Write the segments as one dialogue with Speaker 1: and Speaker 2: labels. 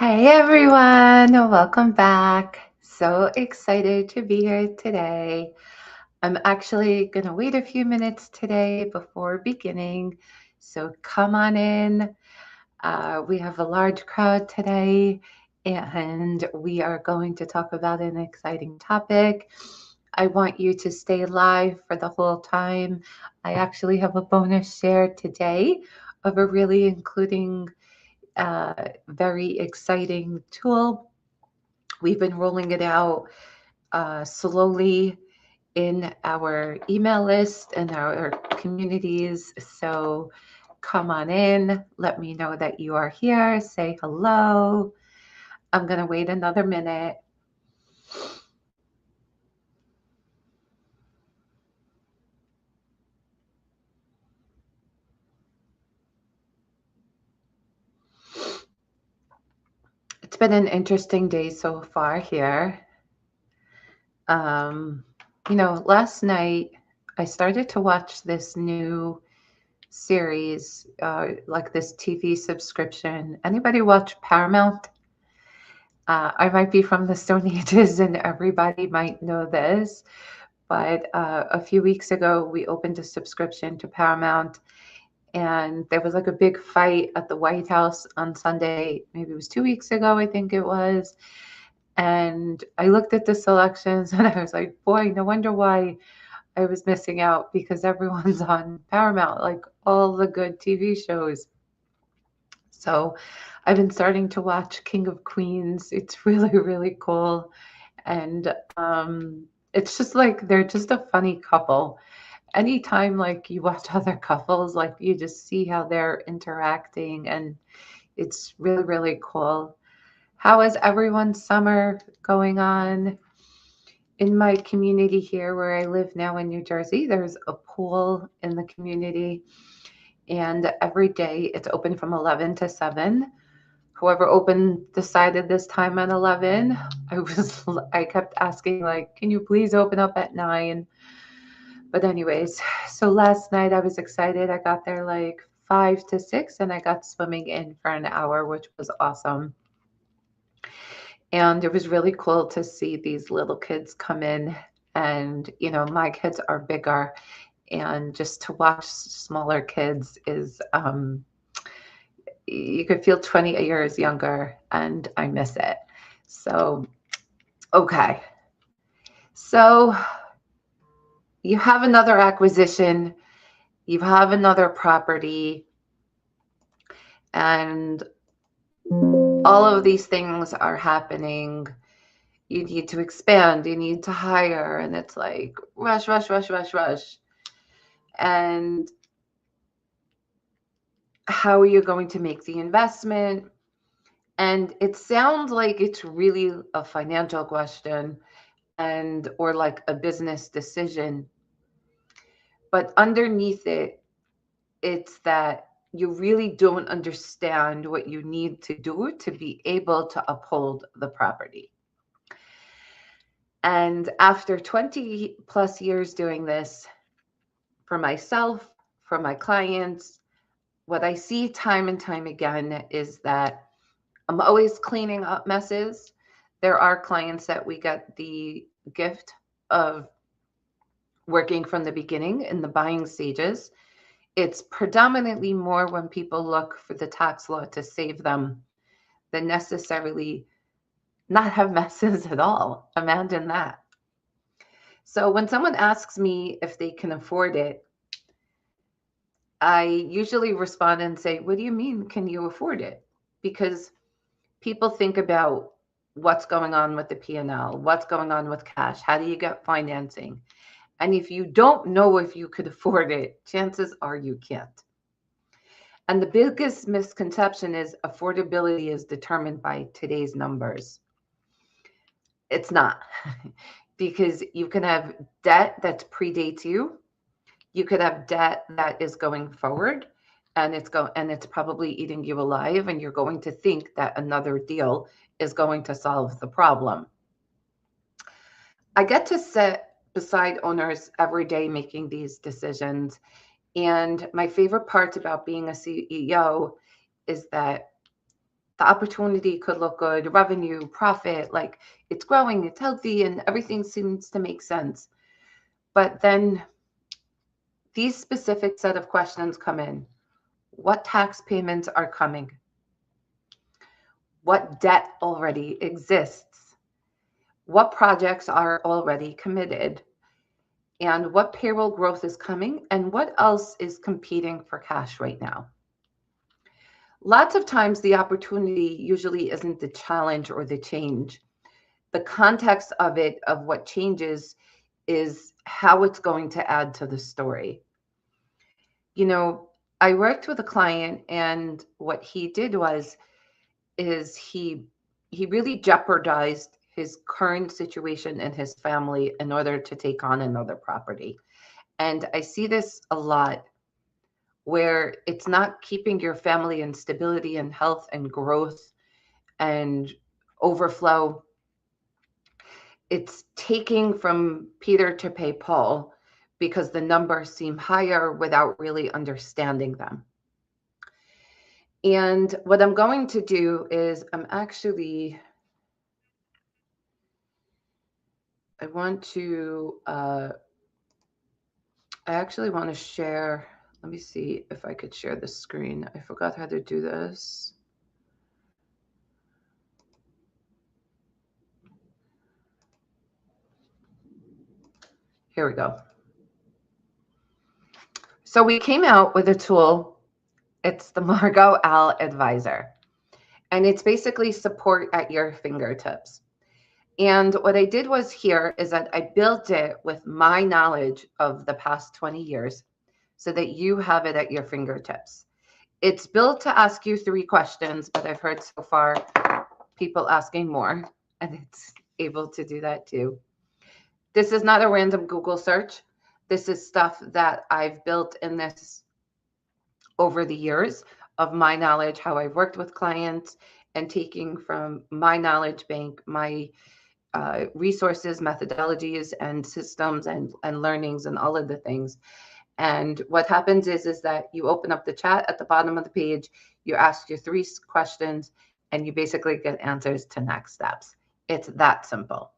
Speaker 1: Hey everyone, welcome back. So excited to be here today. I'm actually going to wait a few minutes today before beginning. So come on in. We have a large crowd today, and we are going to talk about an exciting topic. I want you to stay live for the whole time. I actually have a bonus share today of a really including very exciting tool. We've been rolling it out slowly in our email list and our communities. So come on in, let me know that you are here, say hello. I'm going to wait another minute. It's been an interesting day so far here. Um, last night I started to watch this new series, like this TV subscription. Anybody watch Paramount? I might be from the Stone Ages and everybody might know this, but a few weeks ago we opened a subscription to Paramount, and there was like a big fight at the White House on Sunday. Maybe it was 2 weeks ago, I think it was. And I looked at the selections and I was like, boy, no wonder why I was missing out, because everyone's on Paramount, like all the good TV shows. So I've been starting to watch King of Queens. It's really, really cool. And it's just like they're just a funny couple. Anytime like you watch other couples, like you just see how they're interacting, and it's really, really cool. How is everyone's summer going on? In my community here where I live now in New Jersey, there's a pool in the community, and every day it's open from 11 to 7. Whoever opened decided this time at 11. I kept asking, like, can you please open up at 9? But anyways, so last night I was excited. I got there like 5 to 6 and I got swimming in for an hour, which was awesome. And it was really cool to see these little kids come in. And, my kids are bigger. And just to watch smaller kids is, you could feel 20 years younger, and I miss it. So, okay. So, you have another acquisition, you have another property, and all of these things are happening. You need to expand, you need to hire, and it's like rush, rush, rush, rush, rush. And how are you going to make the investment? And it sounds like it's really a financial question and or like a business decision. But underneath it, it's that you really don't understand what you need to do to be able to uphold the property. And after 20 plus years doing this for myself, for my clients, what I see time and time again is that I'm always cleaning up messes. There are clients that we get the gift of working from the beginning in the buying stages. It's predominantly more when people look for the tax law to save them than necessarily not have messes at all. Imagine that. So when someone asks me if they can afford it, I usually respond and say, what do you mean, can you afford it? Because people think about what's going on with the P&L, what's going on with cash, how do you get financing? And if you don't know if you could afford it, chances are you can't. And the biggest misconception is affordability is determined by today's numbers. It's not, because you can have debt that predates you. You could have debt that is going forward, and it's probably eating you alive, and you're going to think that another deal is going to solve the problem. I get to sit beside owners every day making these decisions. And my favorite part about being a CEO is that the opportunity could look good, revenue, profit, like it's growing, it's healthy, and everything seems to make sense. But then these specific set of questions come in. What tax payments are coming? What debt already exists? What projects are already committed? And what payroll growth is coming? And what else is competing for cash right now? Lots of times the opportunity usually isn't the challenge or the change. The context of it, of what changes, is how it's going to add to the story. You know, I worked with a client, and what he did is he really jeopardized his current situation and his family in order to take on another property. And I see this a lot, where it's not keeping your family in stability and health and growth and overflow. It's taking from Peter to pay Paul because the numbers seem higher without really understanding them. And what I'm going to do is I want to, I actually want to share. Let me see if I could share the screen. I forgot how to do this. Here we go. So we came out with a tool. It's the Margot Al Advisor. And it's basically support at your fingertips. And what I did was here is that I built it with my knowledge of the past 20 years so that you have it at your fingertips. It's built to ask you 3 questions, but I've heard so far people asking more, and it's able to do that too. This is not a random Google search. This is stuff that I've built in this over the years of my knowledge, how I've worked with clients, and taking from my knowledge bank, my resources, methodologies, and systems, and learnings, and all of the things. And what happens is that you open up the chat at the bottom of the page, you ask your 3 questions, and you basically get answers to next steps. It's that simple.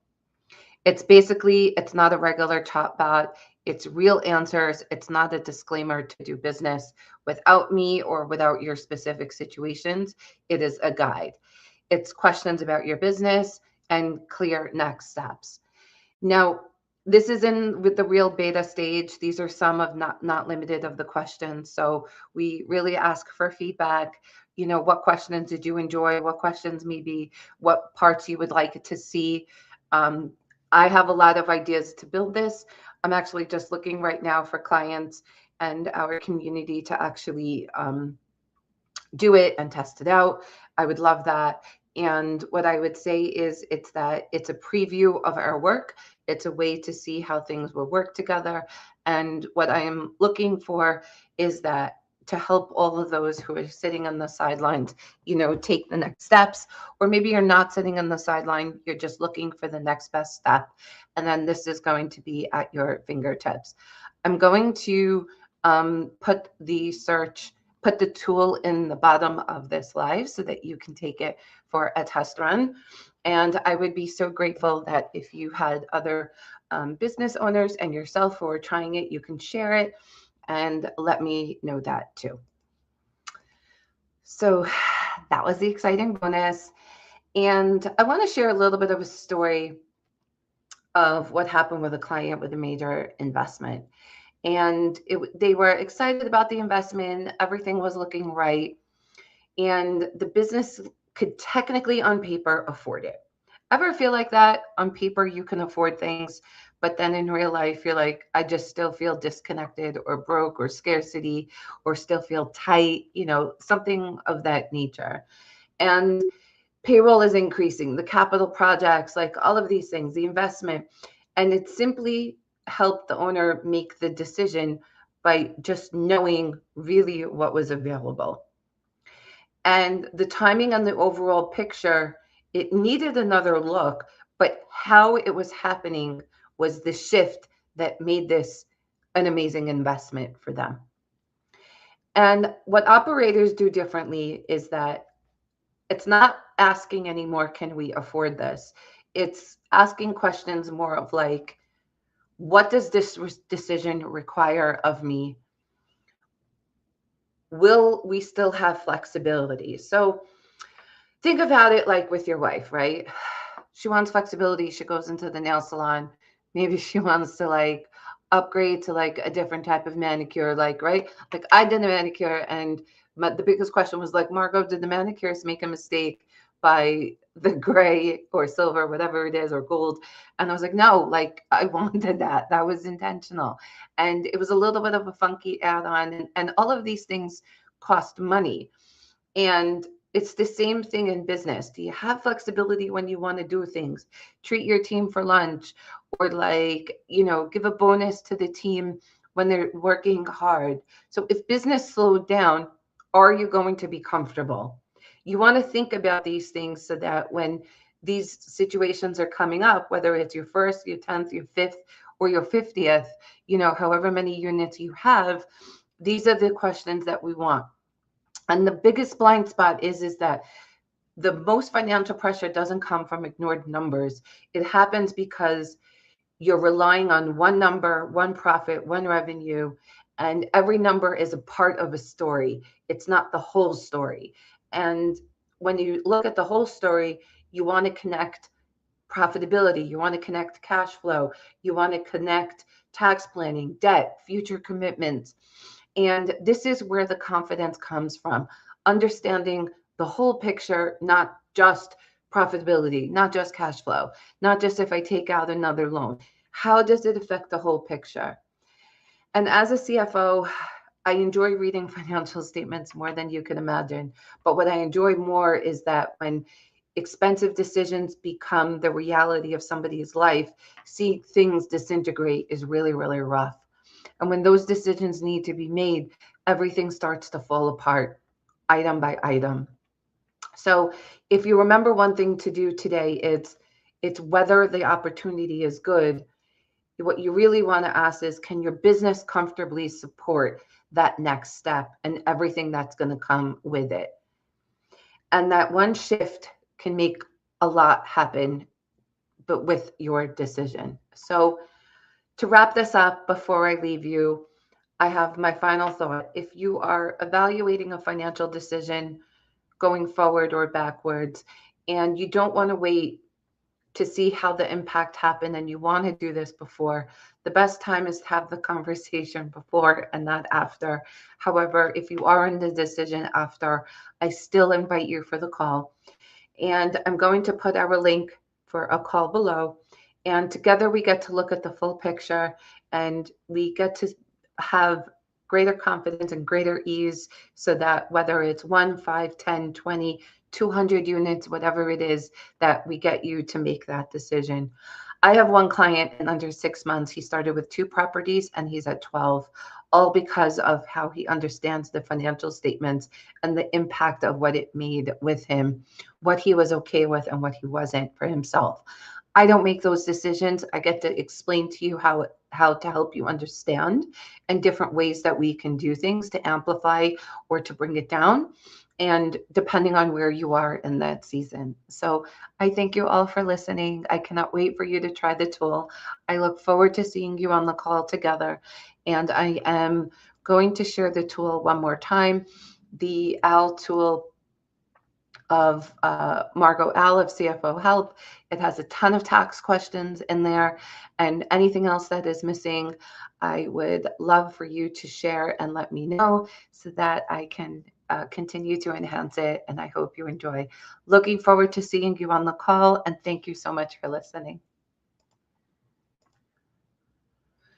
Speaker 1: It's not a regular chat bot. It's real answers. It's not a disclaimer to do business without me or without your specific situations. It is a guide. It's questions about your business and clear next steps. Now, this is in with the real beta stage. These are some of not limited of the questions. So we really ask for feedback. You know, what questions did you enjoy? What questions maybe, what parts you would like to see? I have a lot of ideas to build this. I'm actually just looking right now for clients and our community to actually do it and test it out. I would love that. And what I would say is it's a preview of our work. It's a way to see how things will work together. And what I am looking for is that to help all of those who are sitting on the sidelines, you know, take the next steps. Or maybe you're not sitting on the sideline, you're just looking for the next best step. And then this is going to be at your fingertips. I'm going to put the tool in the bottom of this live so that you can take it for a test run. And I would be so grateful that if you had other business owners and yourself who are trying it, you can share it and let me know that too. So that was the exciting bonus. And I want to share a little bit of a story of what happened with a client with a major investment. And they were excited about the investment. Everything was looking right. And the business could technically on paper afford it. Ever feel like that? On paper, you can afford things, but then in real life, you're like, I just still feel disconnected or broke or scarcity or still feel tight, you know, something of that nature. And payroll is increasing, the capital projects, like all of these things, the investment. And it simply helped the owner make the decision by just knowing really what was available. And the timing on the overall picture, it needed another look, but how it was happening was the shift that made this an amazing investment for them. And what operators do differently is that It's not asking anymore, can we afford this? It's asking questions more of like, what does this decision require of me? Will we still have flexibility? So think about it like with your wife, right? She wants flexibility. She goes into the nail salon. Maybe she wants to like upgrade to like a different type of manicure, like, right? Like I did a manicure, and the biggest question was like, Margot, did the manicurist make a mistake by the gray or silver, whatever it is, or gold? And I was like, no, like I wanted that. That was intentional. And it was a little bit of a funky add-on. And all of these things cost money. And it's the same thing in business. Do you have flexibility when you want to do things? Treat your team for lunch, or like, give a bonus to the team when they're working hard. So if business slowed down, are you going to be comfortable? You want to think about these things so that when these situations are coming up, whether it's your first, your 10th, your fifth, or your 50th, however many units you have, these are the questions that we want. And the biggest blind spot is that the most financial pressure doesn't come from ignored numbers. It happens because you're relying on one number, one profit, one revenue, and every number is a part of a story. It's not the whole story. And when you look at the whole story, you want to connect profitability, you want to connect cash flow, you want to connect tax planning, debt, future commitments. And this is where the confidence comes from, understanding the whole picture, not just profitability, not just cash flow, not just if I take out another loan. How does it affect the whole picture? And as a CFO, I enjoy reading financial statements more than you can imagine. But what I enjoy more is that when expensive decisions become the reality of somebody's life, see things disintegrate is really, really rough. And when those decisions need to be made, everything starts to fall apart item by item. So if you remember one thing to do today, it's whether the opportunity is good. What you really want to ask is, can your business comfortably support that next step and everything that's going to come with it? And that one shift can make a lot happen, but with your decision. So to wrap this up before I leave you, I have my final thought. If you are evaluating a financial decision going forward or backwards, and you don't want to wait to see how the impact happened and you want to do this before, the best time is to have the conversation before and not after. However, if you are in the decision after, I still invite you for the call. And I'm going to put our link for a call below. And together we get to look at the full picture, and we get to have greater confidence and greater ease, so that whether it's 1, 5, 10, 20, 200 units, whatever it is, that we get you to make that decision. I have one client in under 6 months. He started with 2 properties and he's at 12, all because of how he understands the financial statements and the impact of what it made with him, what he was okay with and what he wasn't for himself. I don't make those decisions. I get to explain to you how to help you understand, and different ways that we can do things to amplify or to bring it down, and depending on where you are in that season. So I thank you all for listening. I cannot wait for you to try the tool. I look forward to seeing you on the call together. And I am going to share the tool one more time. The OWL tool of Margot Al of CFO Help. It has a ton of tax questions in there, and anything else that is missing, I would love for you to share and let me know so that I can continue to enhance it. And I hope you enjoy. Looking forward to seeing you on the call, and thank you so much for listening.